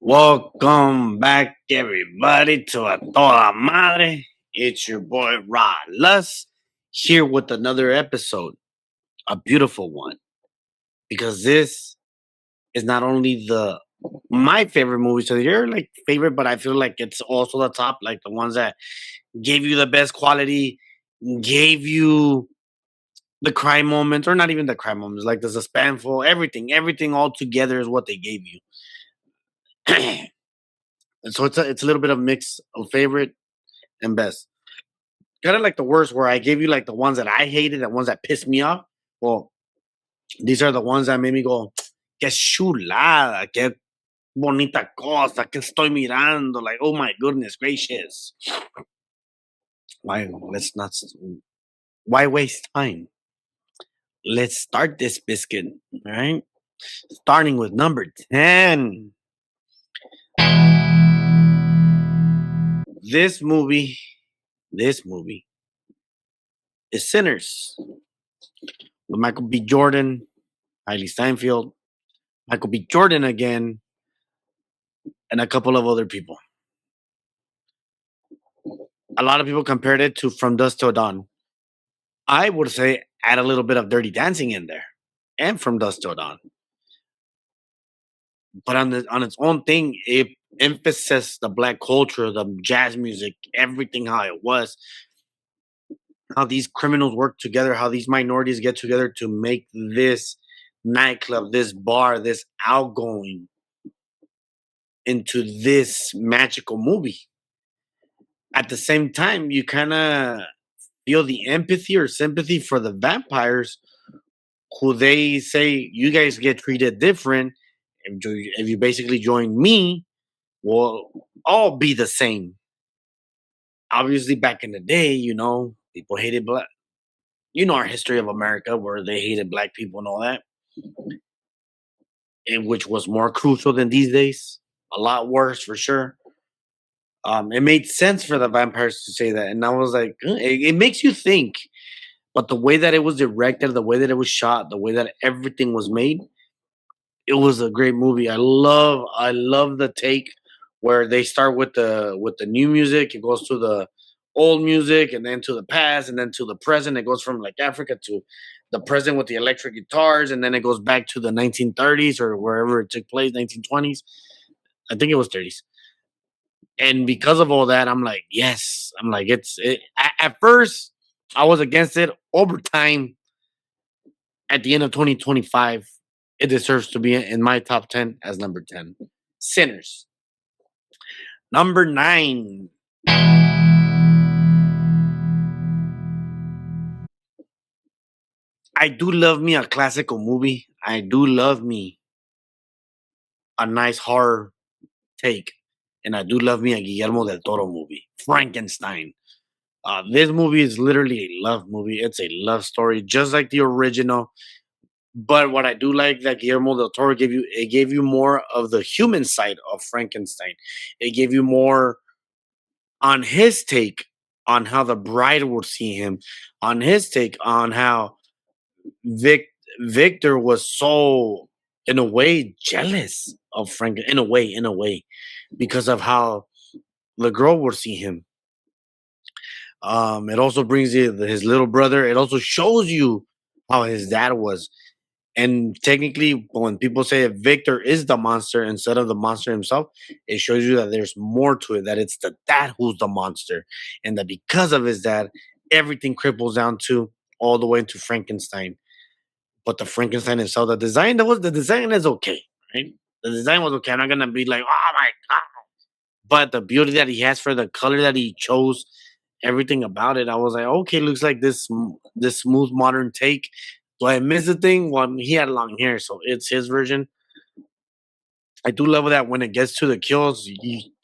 Welcome back, everybody, to A Toda Madre. It's your boy Rod Lust here with another episode, a beautiful one, because this is not only the my favorite movies of the year, like favorite, but I feel like it's also the top, like the ones that gave you the best quality, gave you the crime moments, or not even the crime moments, like the suspenseful, everything all together is what they gave you. And so it's a little bit of mix of favorite and best. Kind of like the worst, where I gave you like the ones that I hated, the ones that pissed me off. Well, these are the ones that made me go, "Qué chulada, qué bonita cosa, que estoy mirando." Like, oh my goodness gracious! Why let's not? Why waste time? Let's start this biscuit. All right, starting with number 10. This movie, this movie is Sinners with Michael B. Jordan, Hailey Steinfeld, Michael B. Jordan again, and a couple of other people. A lot of people compared it to From Dusk Till Dawn. I would say add a little bit of Dirty Dancing in there and From Dusk Till Dawn. But on its own thing, it emphasizes the black culture, the jazz music, everything how it was, how these criminals work together, how these minorities get together to make this nightclub, this bar, this outgoing into this magical movie. At the same time, you kind of feel the empathy or sympathy for the vampires who they say you guys get treated different. If you basically join me, we'll all be the same. Obviously, back in the day, people hated black. You know our history of America, where they hated black people and all that, and which was more crucial than these days. A lot worse for sure. It made sense for the vampires to say that, and I was like, it makes you think. But the way that it was directed, the way that it was shot, the way that everything was made, it was a great movie. I love the take where they start with the new music, it goes to the old music, and then to the past, and then to the present. It goes from like Africa to the present with the electric guitars, and then it goes back to the 1930s or wherever it took place, 1920s. I think it was 30s. And because of all that, I'm like, yes. I'm like, at first I was against it. Over time, at the end of 2025, it deserves to be in my top 10 as number 10. Sinners. Number 9. I do love me a classical movie. I do love me a nice horror take. And I do love me a Guillermo del Toro movie, Frankenstein. This movie is literally a love movie. It's a love story, just like the original. But what I do like that Guillermo del Toro gave you, it gave you more of the human side of Frankenstein. It gave you more on his take on how the bride would see him, on his take on how Vic Victor was so, in a way, jealous of Frank. In a way, because of how the girl would see him. It also brings you his little brother. It also shows you how his dad was. And technically, when people say that Victor is the monster instead of the monster himself, it shows you that there's more to it, that it's the dad who's the monster. And that because of his dad, everything cripples down to all the way into Frankenstein. But the Frankenstein itself, the design is okay, right? The design was okay. I'm not gonna be like, oh my god. But the beauty that he has for the color that he chose, everything about it, I was like, okay, looks like this smooth modern take. Do I miss the thing? Well, he had long hair, so it's his version. I do love that when it gets to the kills,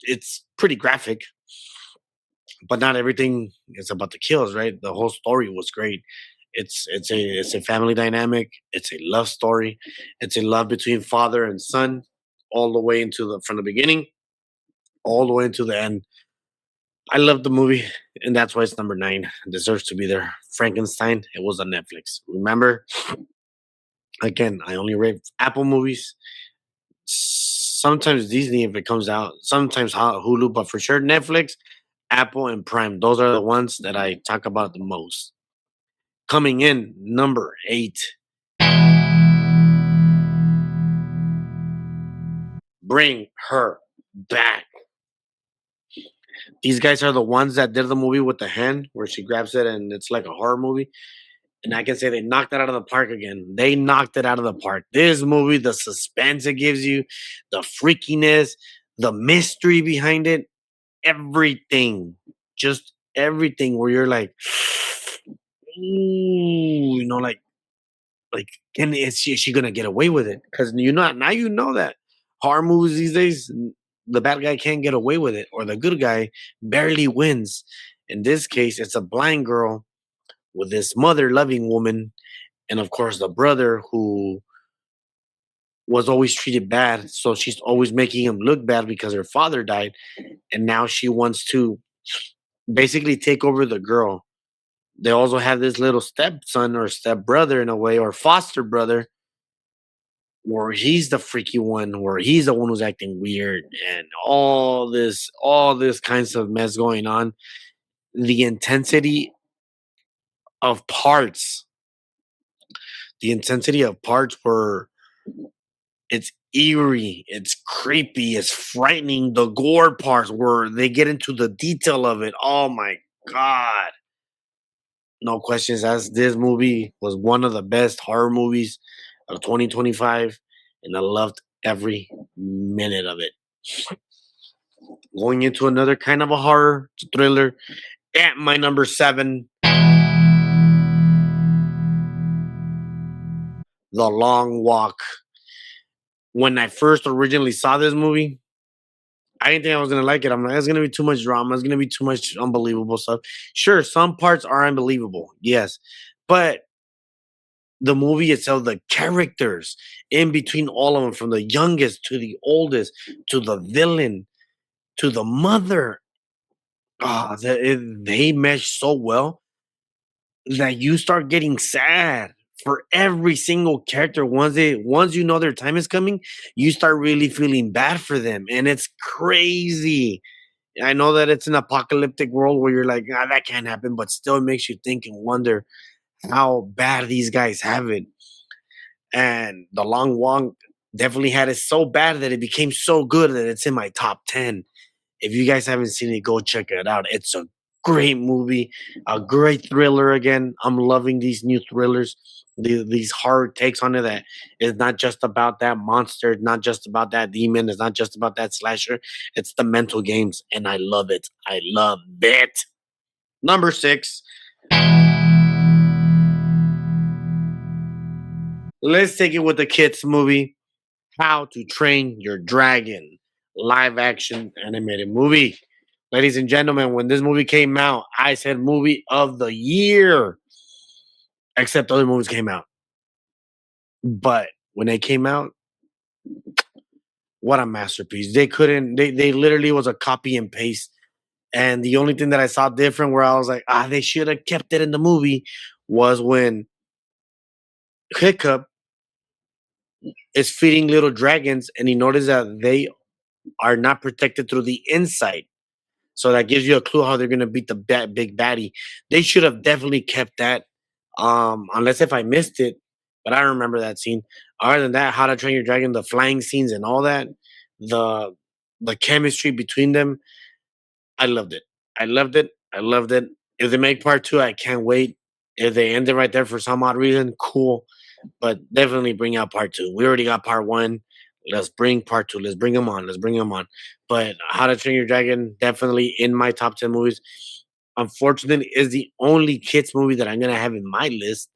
it's pretty graphic, but not everything is about the kills, right? The whole story was great. It's a family dynamic. It's a love story. It's a love between father and son, all the way into the from the beginning, all the way into the end. I love the movie, and that's why it's number 9. It deserves to be there. Frankenstein. It was on Netflix. Remember, again, I only rate Apple movies. sometimes Disney if it comes out, sometimes Hulu, but for sure Netflix, Apple, and Prime. Those are the ones that I talk about the most. Coming in number 8, Bring Her Back. These guys are the ones that did the movie with the hand where she grabs it and it's like a horror movie. And I can say they knocked it out of the park again. They knocked it out of the park. This movie, the suspense it gives you, the freakiness, the mystery behind it, everything, just everything. Where you're like, ooh, like, is she gonna get away with it? Because you know now you know that horror movies these days, the bad guy can't get away with it, or the good guy barely wins. In this case, it's a blind girl with this mother loving woman, and of course the brother who was always treated bad, so she's always making him look bad because her father died, and now she wants to basically take over the girl. They also have this little stepson or stepbrother in a way, or foster brother, where he's the freaky one, where he's the one who's acting weird, and all this kinds of mess going on. The intensity of parts, the intensity of parts were it's eerie, it's creepy, it's frightening. The gore parts where they get into the detail of it. Oh my god. No questions asked. This movie was one of the best horror movies of 2025, and I loved every minute of it. Going into another kind of a horror thriller, at my number 7, The Long Walk. When I first originally saw this movie, I didn't think I was gonna like it. I'm like, it's gonna be too much drama. It's gonna be too much unbelievable stuff. Sure, some parts are unbelievable, yes, but the movie itself, the characters in between all of them, from the youngest to the oldest to the villain to the mother, they mesh so well that you start getting sad for every single character. Once you know their time is coming, you start really feeling bad for them, and it's crazy. I know that it's an apocalyptic world where you're like, that can't happen, but still it makes you think and wonder how bad these guys have it. And The Long Walk definitely had it so bad that it became so good that it's in my top 10. If you guys haven't seen it, go check it out. It's a great movie, a great thriller again. I'm loving these new thrillers, these horror takes on it that is not just about that monster, it's not just about that demon, it's not just about that slasher. It's the mental games, and I love it. I love it. Number 6, let's take it with the kids movie, How to Train Your Dragon, live action animated movie. Ladies and gentlemen, when this movie came out, I said movie of the year, except other movies came out. But when they came out, what a masterpiece. They couldn't, they literally was a copy and paste. And the only thing that I saw different where I was like, they should have kept it in the movie was when Hiccup is feeding little dragons and he noticed that they are not protected through the inside. So that gives you a clue how they're gonna beat the big baddie. They should have definitely kept that. Unless if I missed it, but I don't remember that scene. Other than that, How to Train Your Dragon, the flying scenes and all that, the the chemistry between them, I loved it. I loved it. I loved it. If they make part two, I can't wait. If they end it right there for some odd reason, cool. But definitely bring out part two. We already got part one. Let's bring part two. Let's bring them on. Let's bring them on. But How to Train Your Dragon, definitely in my top 10 movies. Unfortunately, is the only kids movie that I'm gonna have in my list.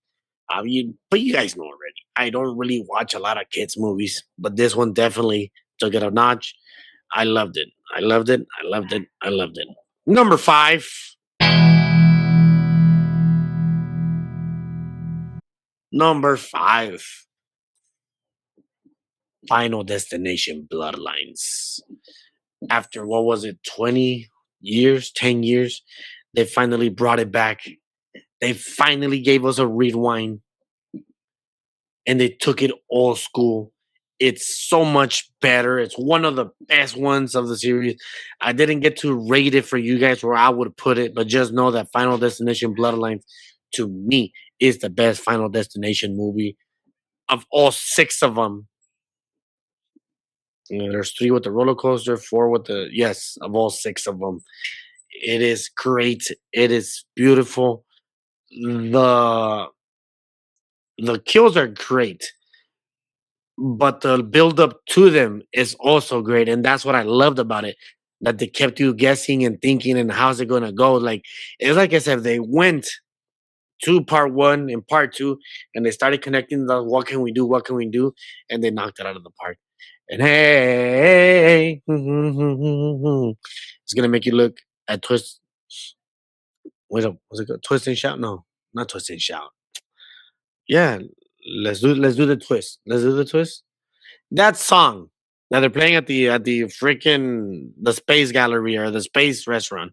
But you guys know already. I don't really watch a lot of kids movies, but this one definitely took it a notch. I loved it. I loved it. I loved it. I loved it. Number 5. Number 5. Final Destination Bloodlines. After what was it, 20 years, 10 years, they finally brought it back. They finally gave us a rewind and they took it old school It's so much better. It's one of the best ones of the series. I didn't get to rate it for you guys where I would put it, but just know that Final Destination Bloodlines to me is the best Final Destination movie of all six of them. You know, there's three with the roller coaster, four with the yes, of all six of them. It is great. It is beautiful. The the kills are great, but the build up to them is also great, and that's what I loved about it. That they kept you guessing and thinking, and how's it gonna go? Like it's like I said, they went to part one and part two, and they started connecting the what can we do, what can we do, and they knocked it out of the park. And hey, it's gonna make you look at twist. Wait up, was it called? Twist and shout? No, not twist and shout. Yeah, let's do the twist. Let's do the twist. That song that they're playing at the freaking the space gallery or the space restaurant.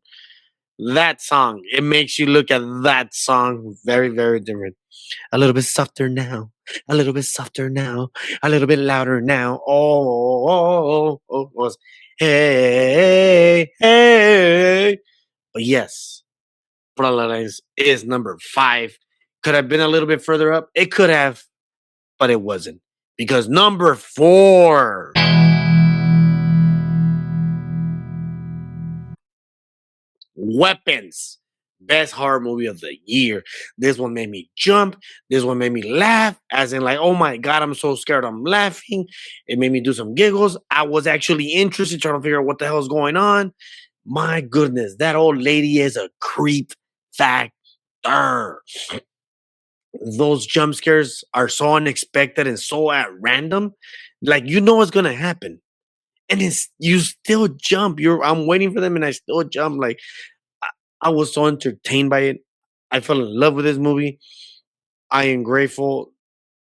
That song, it makes you look at that song very, very different. A little bit softer now, a little bit softer now, a little bit louder now. Was hey, hey. But yes, Bloodlines is number 5. Could have been a little bit further up. It could have, but it wasn't. Because number 4, Weapons. Best horror movie of the year. This one made me jump. This one made me laugh, as in, like, oh my God, I'm so scared. I'm laughing. It made me do some giggles. I was actually interested, trying to figure out what the hell's going on. My goodness, that old lady is a creep factor. Those jump scares are so unexpected and so at random. Like, you know what's going to happen. And it's you still jump. I'm waiting for them and I still jump. Like, I, I was so entertained by it. I fell in love with this movie. I am grateful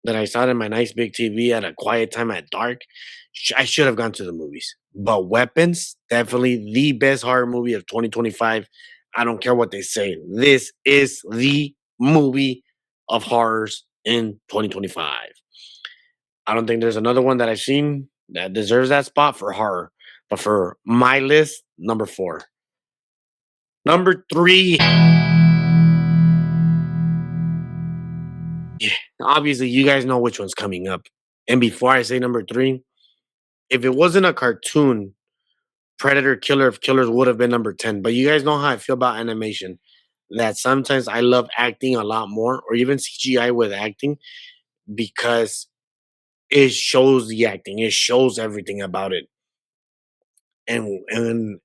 that I saw it in my nice big TV at a quiet time at dark. I should have gone to the movies. But Weapons, definitely the best horror movie of 2025. I don't care what they say. This is the movie of horrors in 2025. I don't think there's another one that I've seen that deserves that spot for horror. But for my list, number 4. Number 3. Yeah, obviously, you guys know which one's coming up. And before I say number 3, if it wasn't a cartoon, Predator Killer of Killers would have been number 10. But you guys know how I feel about animation. That sometimes I love acting a lot more, or even CGI with acting, because it shows the acting, it shows everything about it. And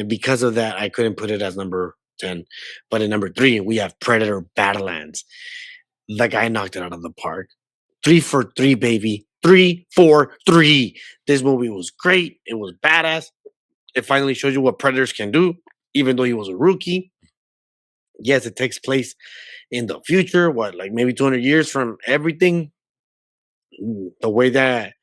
because of that, I couldn't put it as number 10. But in number 3, we have Predator Battlelands. The guy knocked it out of the park. 3 for 3, baby. 3 for 3. This movie was great. It was badass. It finally shows you what Predators can do, even though he was a rookie. Yes, it takes place in the future, what, like maybe 200 years from everything. The way that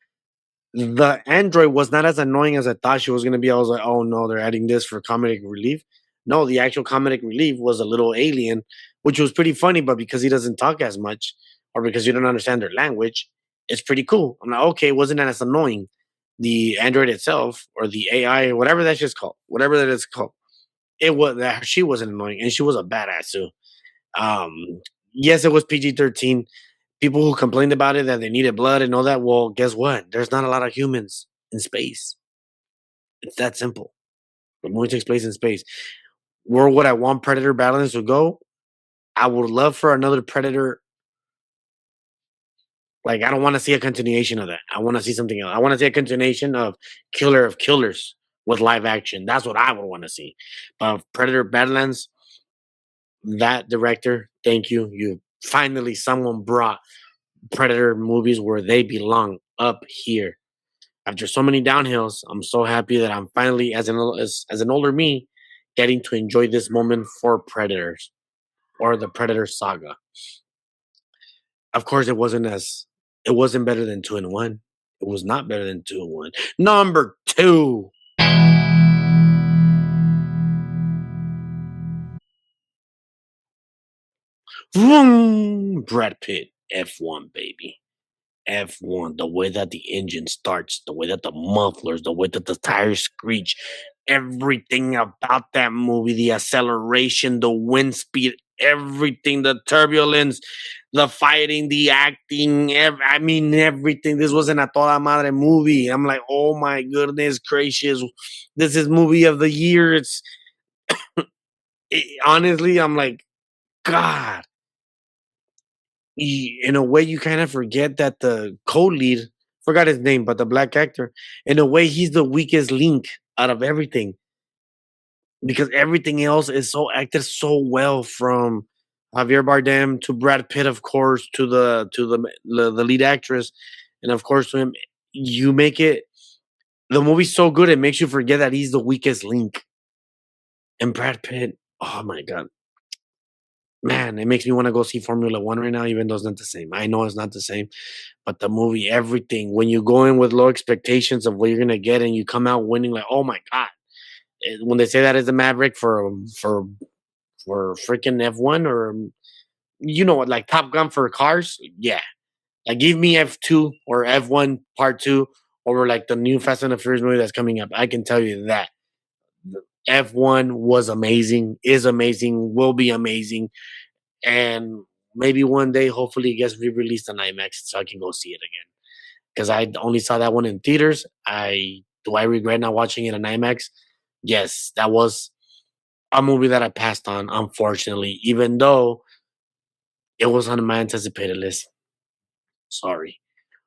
the android was not as annoying as I thought she was going to be. I was like, oh no, they're adding this for comedic relief. No, the actual comedic relief was a little alien, which was pretty funny, but because he doesn't talk as much or because you don't understand their language, it's pretty cool. I'm like, okay, it wasn't as annoying. The android itself or the AI, whatever that's just called, whatever that is called, it was that she wasn't annoying and she was a badass too. Um, yes, it was PG-13. People who complained about it that they needed blood and all that. Well, guess what? There's not a lot of humans in space. It's that simple. The movie takes place in space. Where would I want Predator Balance to go? I would love for another Predator. Like, I don't want to see a continuation of that. I want to see something else. I want to see a continuation of Killer of Killers with live action. That's what I would want to see. But Predator Badlands, that director, thank you. You finally someone brought Predator movies where they belong up here. After so many downhills, I'm so happy that I'm finally, as an older me, getting to enjoy this moment for Predators or the Predator saga. Of course, it wasn't better than 2-1. It was not better than 2-1. Number 2, vroom, Brad Pitt, F1 baby. F1, the way that the engine starts, the way that the mufflers, the way that the tires screech, everything about that movie, the acceleration, the wind speed, everything, the turbulence, the fighting, the acting, I mean, everything. This wasn't a toda madre movie. I'm like, oh my goodness gracious, this is movie of the year. Honestly, I'm like, God. In a way, you kind of forget that the co-lead, forgot his name, but the black actor, in a way, he's the weakest link out of everything because everything else is so acted so well from Javier Bardem to Brad Pitt, of course, to the lead actress, and of course to him. You make it the movie's so good it makes you forget that he's the weakest link. And Brad Pitt, oh my god, man, it makes me want to go see Formula One right now, even though it's not the same. I know it's not the same, but the movie, everything, when you go in with low expectations of what you're gonna get and you come out winning, like, oh my god. When they say that is a Maverick for freaking F1 or you know what, like Top Gun for cars, yeah. Like give me F2 or F1 Part Two over like the new Fast and the Furious movie that's coming up. I can tell you that F1 was amazing, is amazing, will be amazing, and maybe one day, hopefully, it gets re-released on IMAX so I can go see it again. Because I only saw that one in theaters. I regret not watching it on IMAX? Yes, that was a movie that I passed on, unfortunately, even though it was on my anticipated list. Sorry.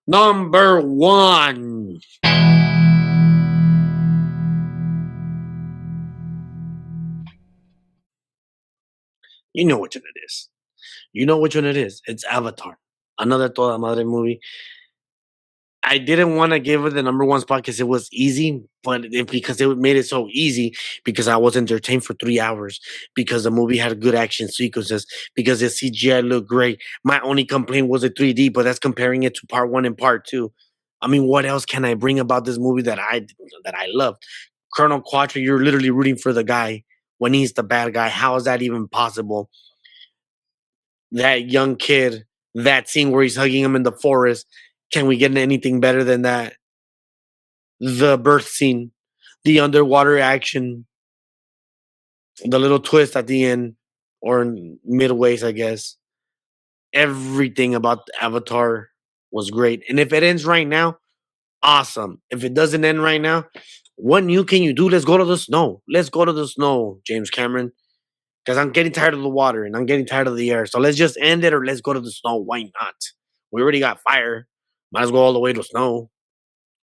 Number one. You know which one it is. You know which one it is. It's Avatar. Another toda madre movie. I didn't want to give it the number one spot because it was easy, but because it made it so easy, because I was entertained for 3 hours, because the movie had good action sequences, because the CGI looked great. My only complaint was the 3D, but that's comparing it to part one and part two. I mean, what else can I bring about this movie that I love? Colonel Quattro, you're literally rooting for the guy when he's the bad guy. How is that even possible? That young kid, that scene where he's hugging him in the forest. Can we get anything better than that? The birth scene, the underwater action, the little twist at the end or midways, I guess. Everything about Avatar was great. And if it ends right now, awesome. If it doesn't end right now, what new can you do? Let's go to the snow. Let's go to the snow, James Cameron. Because I'm getting tired of the water and I'm getting tired of the air. So let's just end it or let's go to the snow. Why not? We already got fire. Might as well go all the way to snow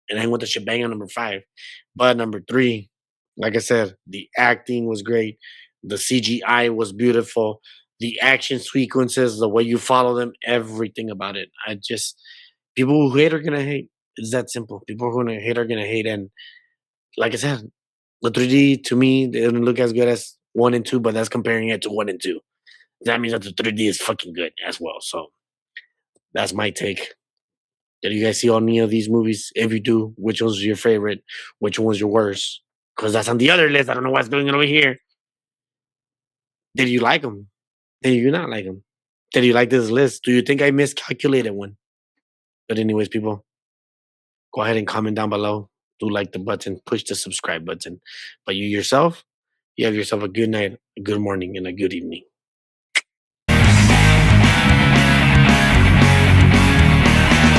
and hang with the shebang on number five. But number three, like I said, the acting was great. The CGI was beautiful. The action sequences, the way you follow them, everything about it. People who hate are gonna hate. It's that simple. People who hate are gonna hate. And like I said, the 3D to me, they didn't look as good as one and two, but that's comparing it to one and two. That means that the 3D is fucking good as well. So that's my take. Did you guys see any of these movies? If you do, which one's your favorite? Which one's your worst? Because that's on the other list. I don't know what's doing it over here. Did you like them? Did you not like them? Did you like this list? Do you think I miscalculated one? But anyways, people, go ahead and comment down below. Do like the button, push the subscribe button. But you yourself, you have yourself a good night, a good morning, and a good evening.